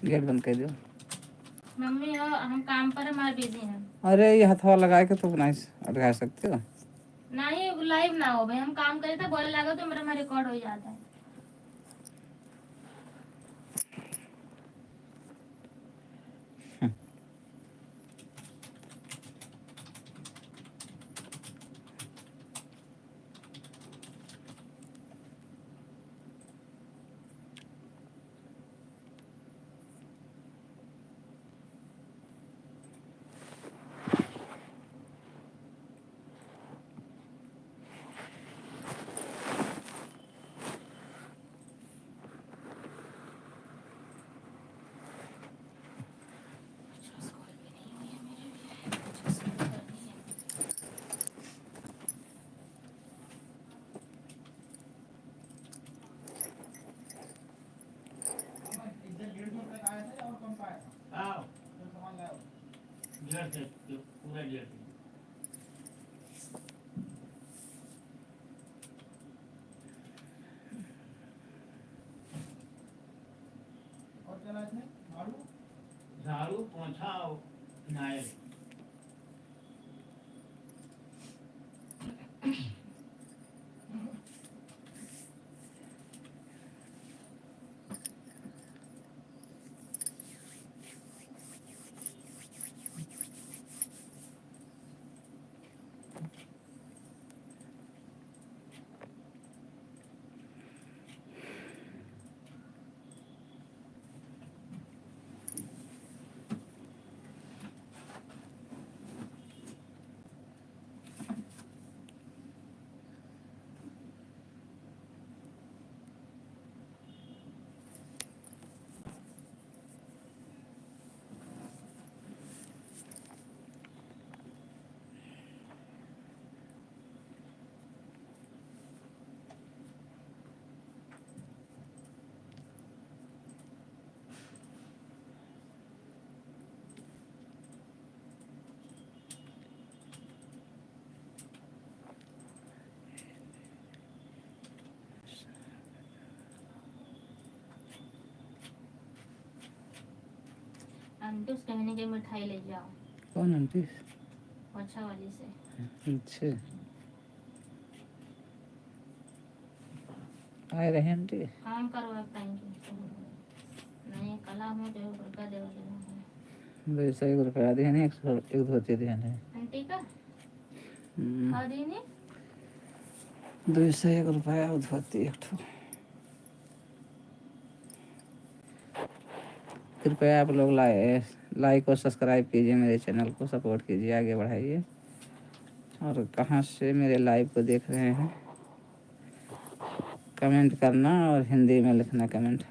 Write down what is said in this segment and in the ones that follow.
Gate बंद कर दो। मम्मी हम काम पर हमारे बिजी हैं। अरे ये हथवा लगा के तो उठा सकते हो। नहीं लाइव ना हो भाई, हम काम करे तो बोले लगा तो मेरा रिकॉर्ड हो जाता है। झाड़ू पोछा फिनाइल। आंटी उस कहने की मिठाई ले जाओ। कौन आंटी? पोछा वाली से। अच्छा आए रहे आंटी। काम करो आप टाइम के नहीं कला में जो बड़का देवा देना वैसा 1 रुपया दिया नहीं, 1 धोती दिया नहीं आंटी का आदि ने 201 रुपया धोती एक ठो। कृपया आप लोग लाइक और सब्सक्राइब कीजिए, मेरे चैनल को सपोर्ट कीजिए, आगे बढ़ाइए। और कहाँ से मेरे लाइव को देख रहे हैं कमेंट करना और हिंदी में लिखना कमेंट।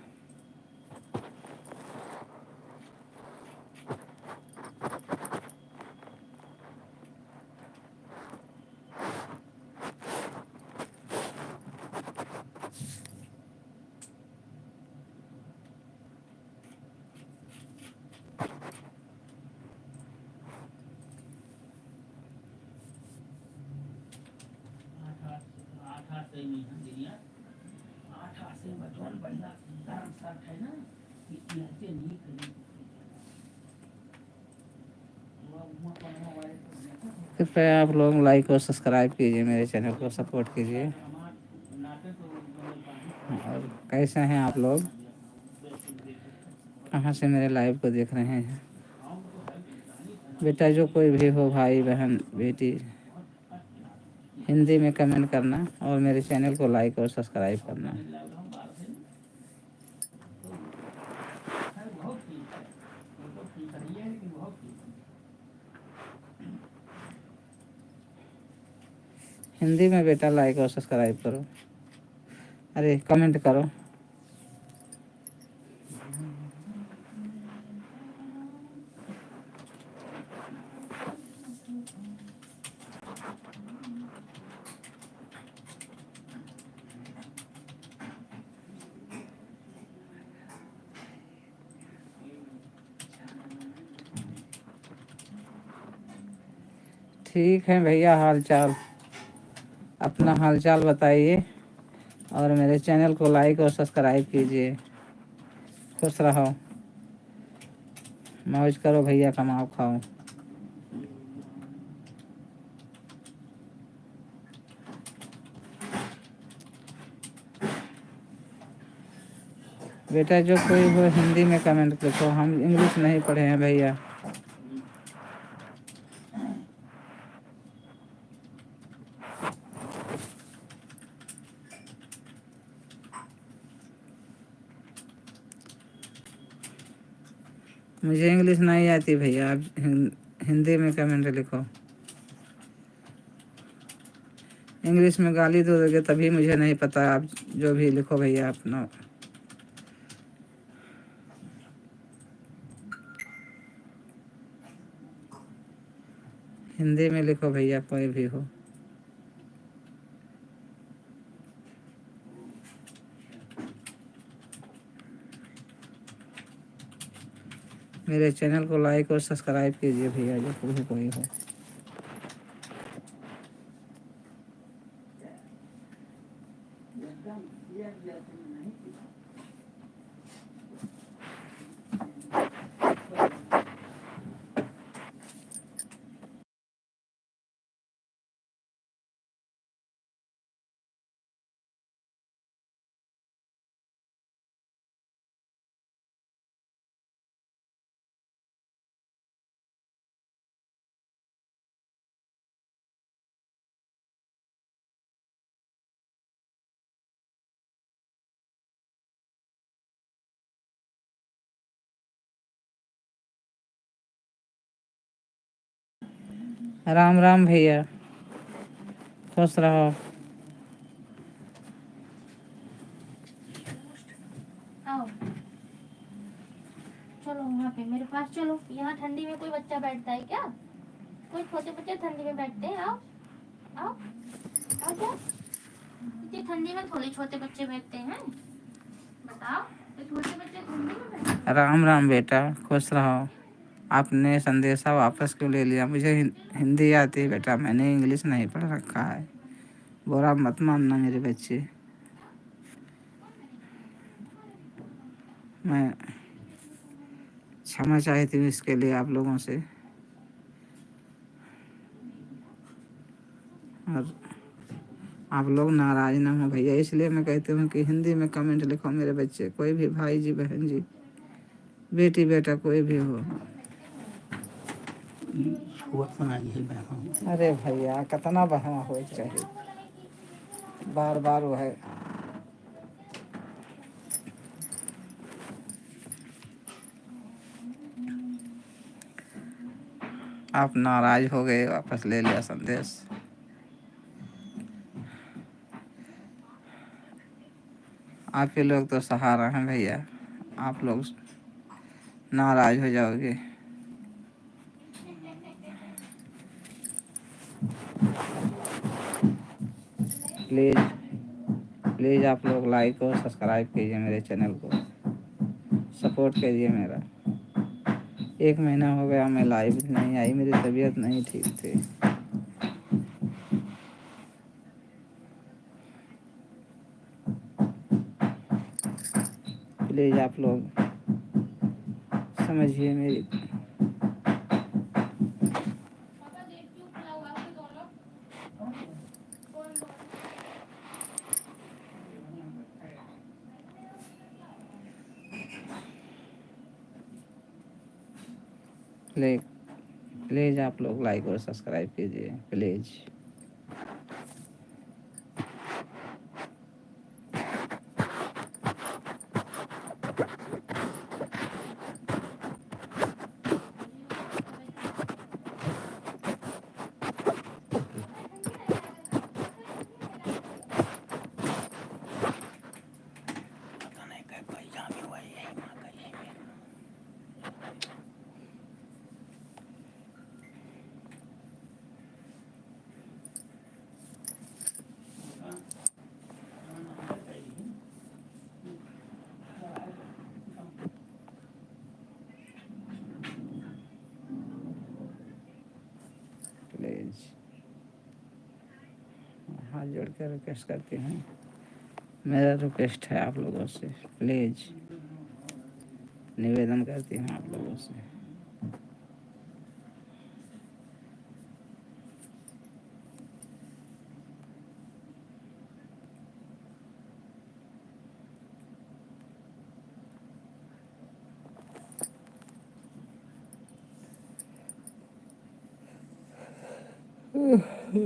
कृपया आप लोग लाइक और सब्सक्राइब कीजिए, मेरे चैनल को सपोर्ट कीजिए। और कैसे हैं आप लोग, कहाँ से मेरे लाइव को देख रहे हैं? बेटा जो कोई भी हो, भाई बहन बेटी, हिंदी में कमेंट करना और मेरे चैनल को लाइक और सब्सक्राइब करना। हिंदी में बेटा लाइक और सब्सक्राइब करो, अरे कमेंट करो। ठीक है भैया, अपना हालचाल बताइए और मेरे चैनल को लाइक और सब्सक्राइब कीजिए। खुश रहो। मौज करो भैया, कमाओ खाओ। बेटा जो कोई हो हिंदी में कमेंट लिखो, हम इंग्लिश नहीं पढ़े हैं भैया। मुझे इंग्लिश नहीं आती भैया, आप हिंदी में कमेंट लिखो। इंग्लिश में गाली दोगे तभी मुझे नहीं पता, आप जो भी लिखो भैया अपना। हिंदी में लिखो भैया, कोई भी हो। मेरे चैनल को लाइक और सब्सक्राइब कीजिए भैया, जो कोई हो। राम राम भैया, खुश रहो। आओ चलो वहाँ पे मेरे पास चलो। यहाँ ठंडी में कोई बच्चा बैठता है क्या? कोई छोटे बच्चे ठंडी में बैठते हैं? आओ आओ आओ जाओ। इतनी ठंडी में थोड़ी छोटे बच्चे बैठते हैं, बताओ। तो छोटे बच्चे ठंडी में बैठते हैं? राम राम बेटा, खुश रहो। आपने संदेशा वापस क्यों ले लिया? मुझे हिंदी आती है बेटा, मैंने इंग्लिश नहीं पढ़ रखा है। बुरा मत मानना मेरे बच्चे। मैं क्षमा चाहती हूँ इसके लिए आप लोगों से। और आप लोग नाराज ना हो भैया, इसलिए मैं कहती हूँ कि हिंदी में कमेंट लिखो मेरे बच्चे, कोई भी भाई जी, बहन जी, बेटी बेटा, कोई भी हो। अरे भैया कितना बहना हो चाहिए, बार बार वो है। आप नाराज हो गए, वापस ले लिया संदेश। आप ही लोग तो सहारा हैं भैया, आप लोग नाराज हो जाओगे। प्लीज़ प्लीज़ आप लोग लाइक और सब्सक्राइब कीजिए मेरे चैनल को, सपोर्ट कीजिए मेरा। 1 महीना हो गया मैं लाइव नहीं आई, मेरी तबीयत नहीं ठीक थी। प्लीज़ आप लोग समझिए मेरी। प्लीज़ प्लीज़ आप लोग लाइक और सब्सक्राइब कीजिए प्लीज़। प्लीज़ हाथ जोड़ कर रिक्वेस्ट करती हूँ, मेरा रिक्वेस्ट है आप लोगों से, प्लीज़ निवेदन करती हूँ आप लोगों से। हेलो,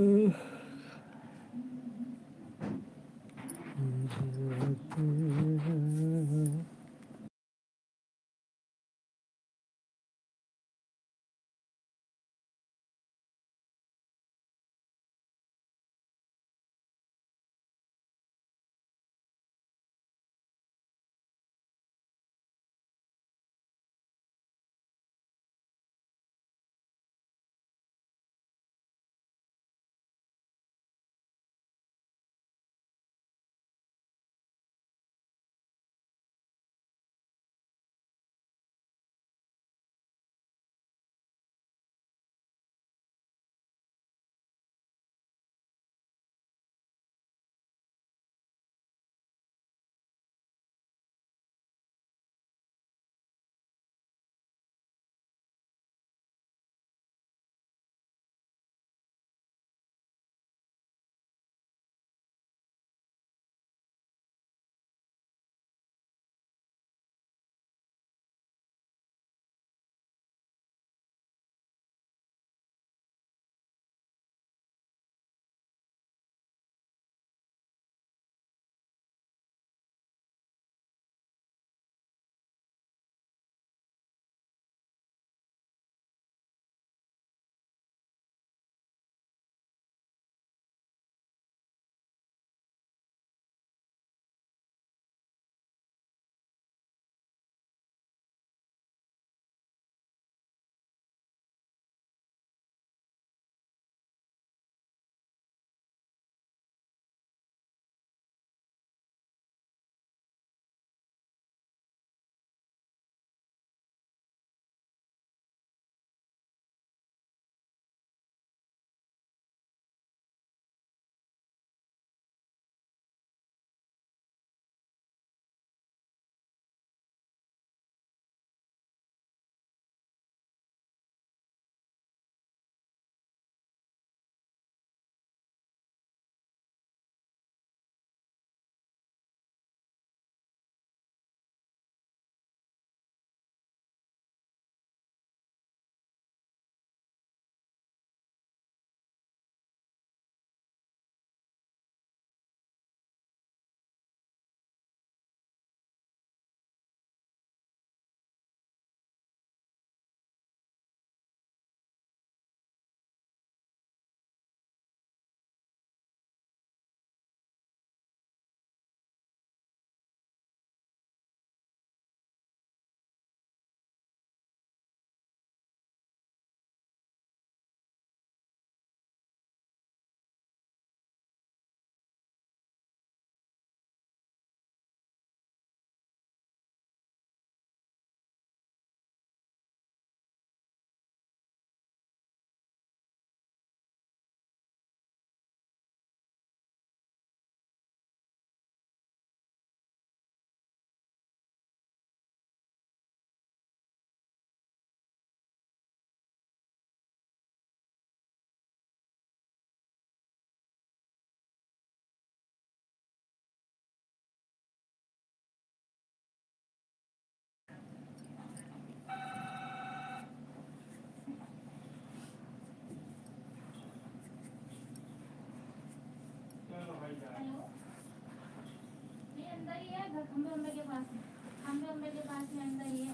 ये अंदर ही है घर, खंबे खंबे के पास में, खंबे खंबे के पास में अंदर ही है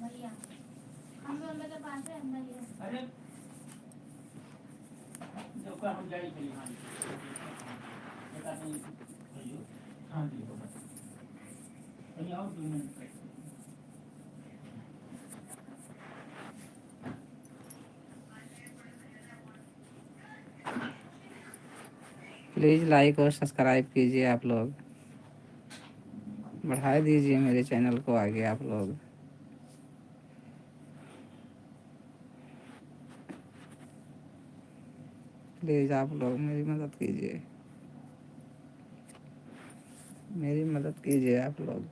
भैया, खंबे खंबे के पास है अंदर ही है। अरे जो का हम जाई चली हाँ बता नहीं हाँ जी अरे आओ 2 मिनट प्लीज़ लाइक और सब्सक्राइब कीजिए आप लोग, बढ़ा दीजिए मेरे चैनल को आगे आप लोग। प्लीज़ आप लोग मेरी मदद कीजिए, मेरी मदद कीजिए आप लोग।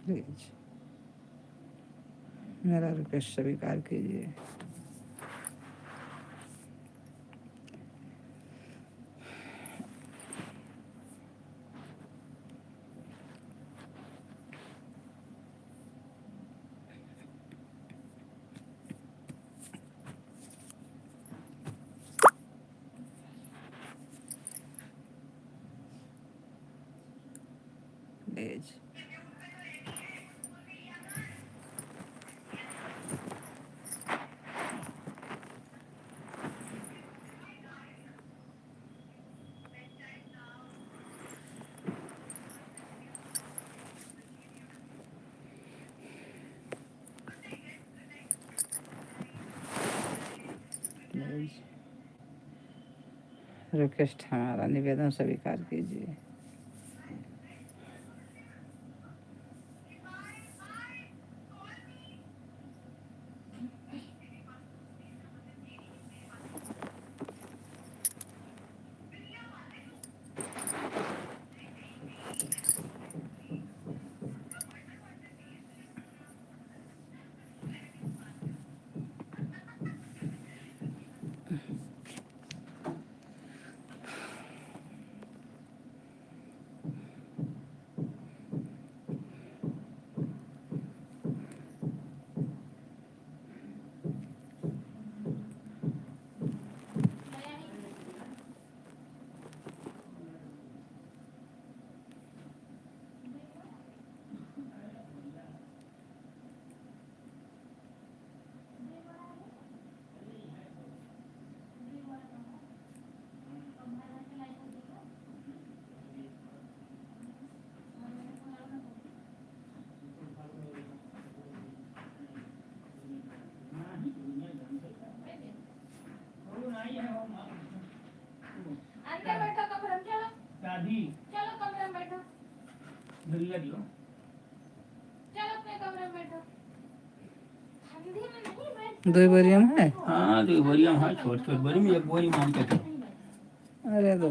प्लीज़ मेरा रिक्वेस्ट स्वीकार कीजिए। प्लीज प्लीज रिक्वेस्ट हमारा निवेदन स्वीकार कीजिए। अंदर बैठो कमरे में, चलो दादी, चलो कमरे में बैठो, दलिया दियो, चलो अपने कमरे में बैठो। ठंडी में नहीं बैठ। दो बोरियम है। हाँ तो बोरियम है, छोट छोट बोरी में एक बोरी मान के चलो। अरे तो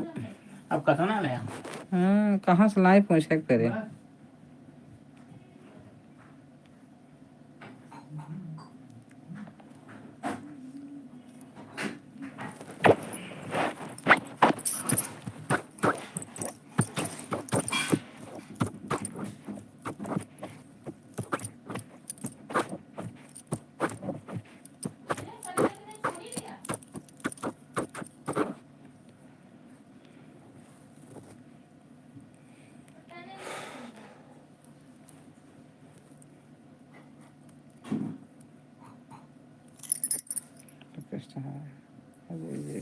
अब कतना ले हाँ, कहाँ से लाई पहुँच के करे। रिक्वेस्ट है दीजिए।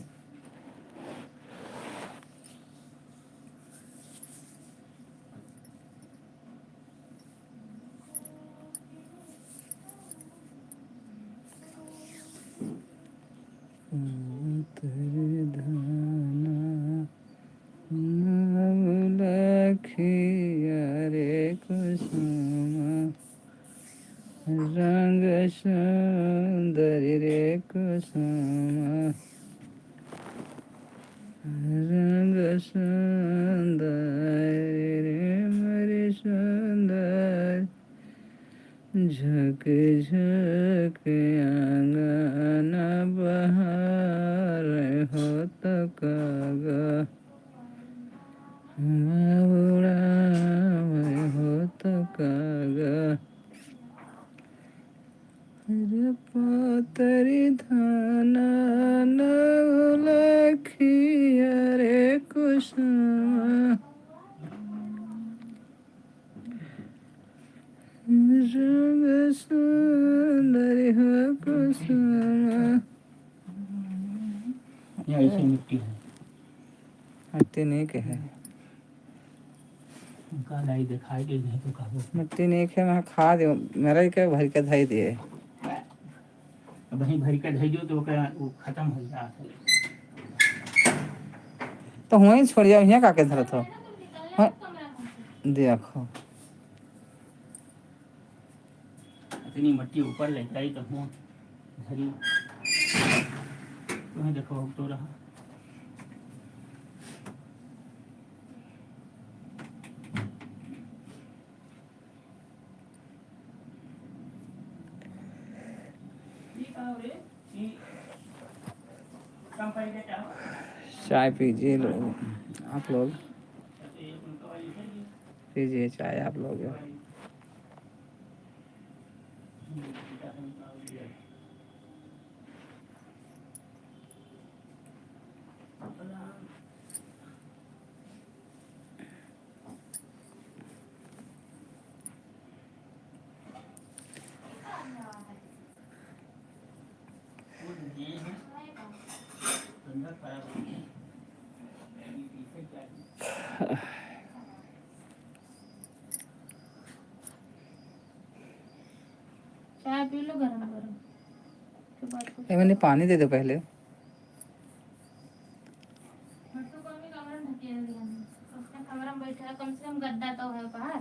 तेरे धाना लखिया रे कुसुमा रंग सुंदरी रे कुसुमा रंग सुंदरी रे मेरी सुंदर झक झक आंगन बहार हो तो कागा उड़ा हो तो कागा रे पोतरी धाना लखिया रे कुसुमा रंग सुंदरी हो कुसुमा। ये ऐसी मिट्टी है, मिट्टी नहीं के है, उनका लाई दिखाई दे नहीं तो कहो मिट्टी नहीं के मैं खा दे मेरा ही क्या भर के धाई दिए। वहीं भरी का धैर्य तो वो खत्म हो गया। तो वहीं छोड़ जाओ, यहाँ काके धरत हो। हाँ, देखो इतनी मिट्टी ऊपर लेता ही तो हूँ धरी तुम्हें देखो अब तो रहा। काम पाहिजे का? चाय पीजिए लोग, आप लोग ते उनका वाली है जी। पीजिए चाय आप लोग। वो नहीं है, धंधा खराब हो गया। पीछे क्या चाय पी लो गरम गरम, उसके बाद कुछ मैंने करो। पानी दे दो पहले। हट्टू को भी कमरा में ढकेल दिया हमने। उसने कमरा में बैठा है, कम से कम गद्दा तो है बाहर।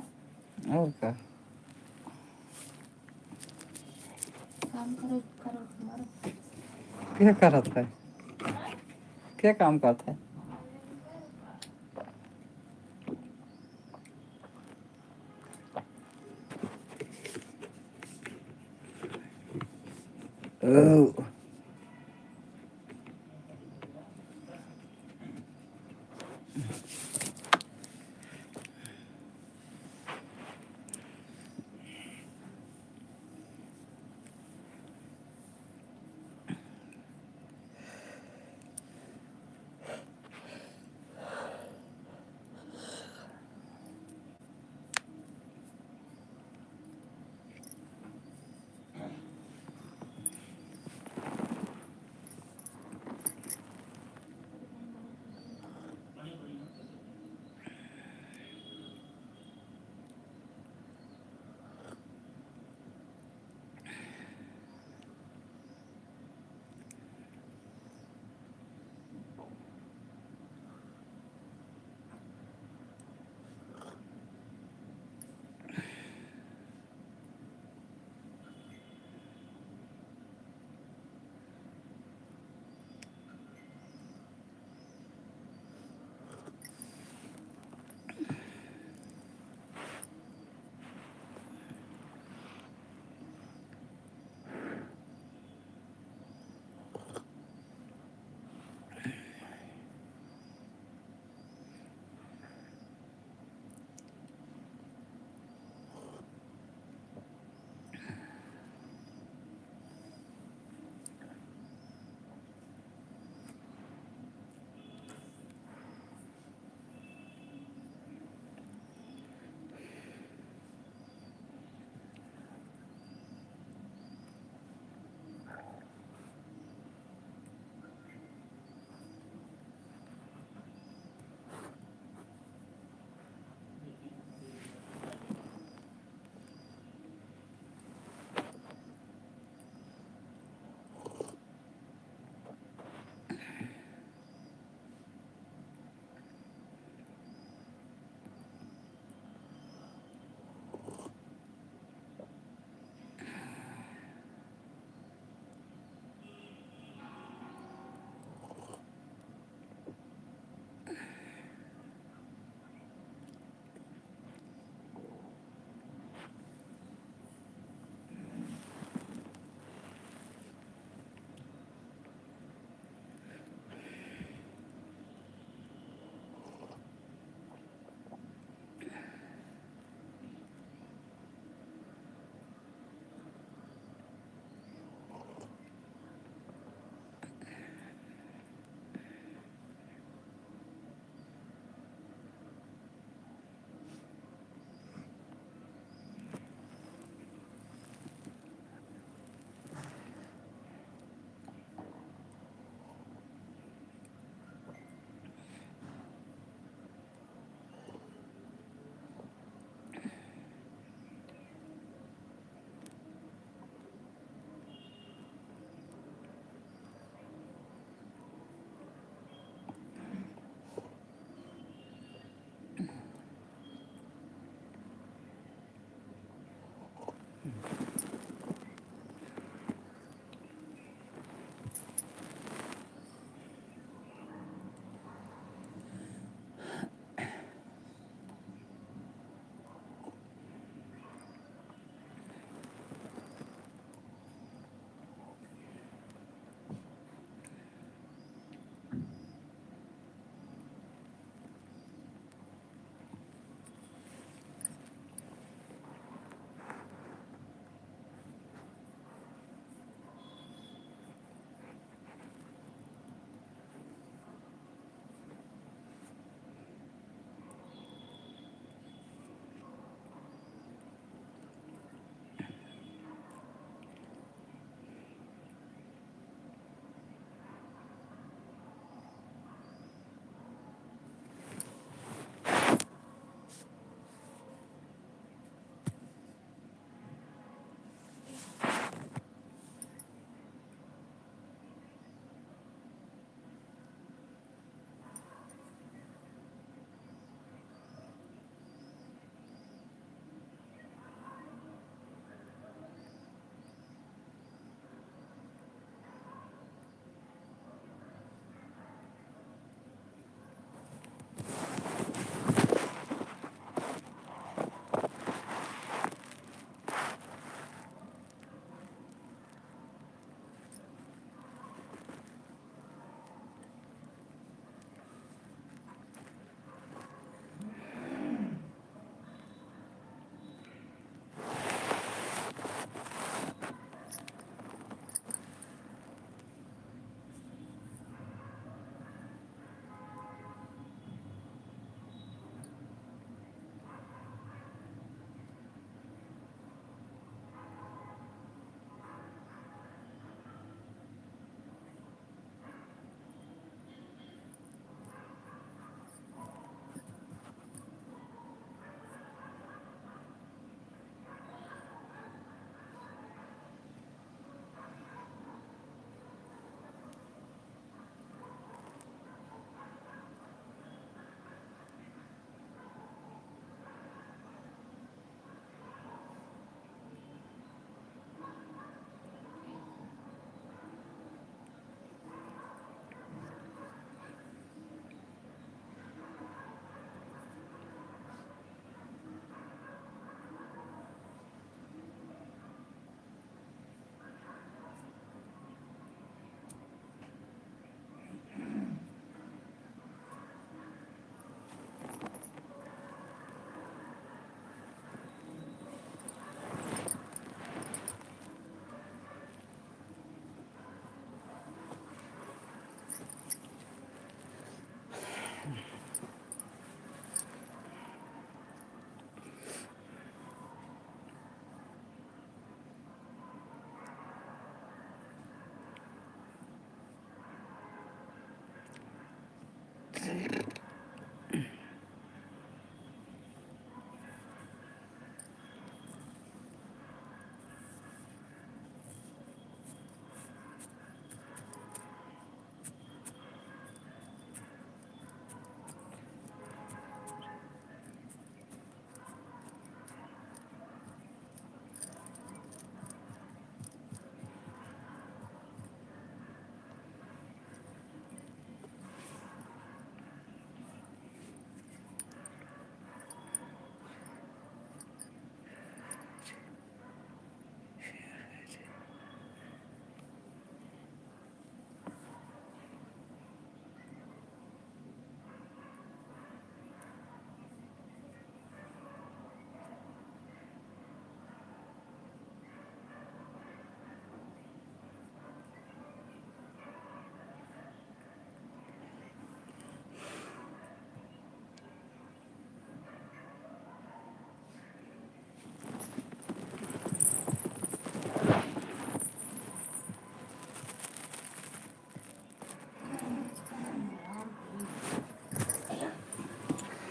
और क्या काम करो करो तुम्हारा। क्या करता है, क्या काम करता है? ओह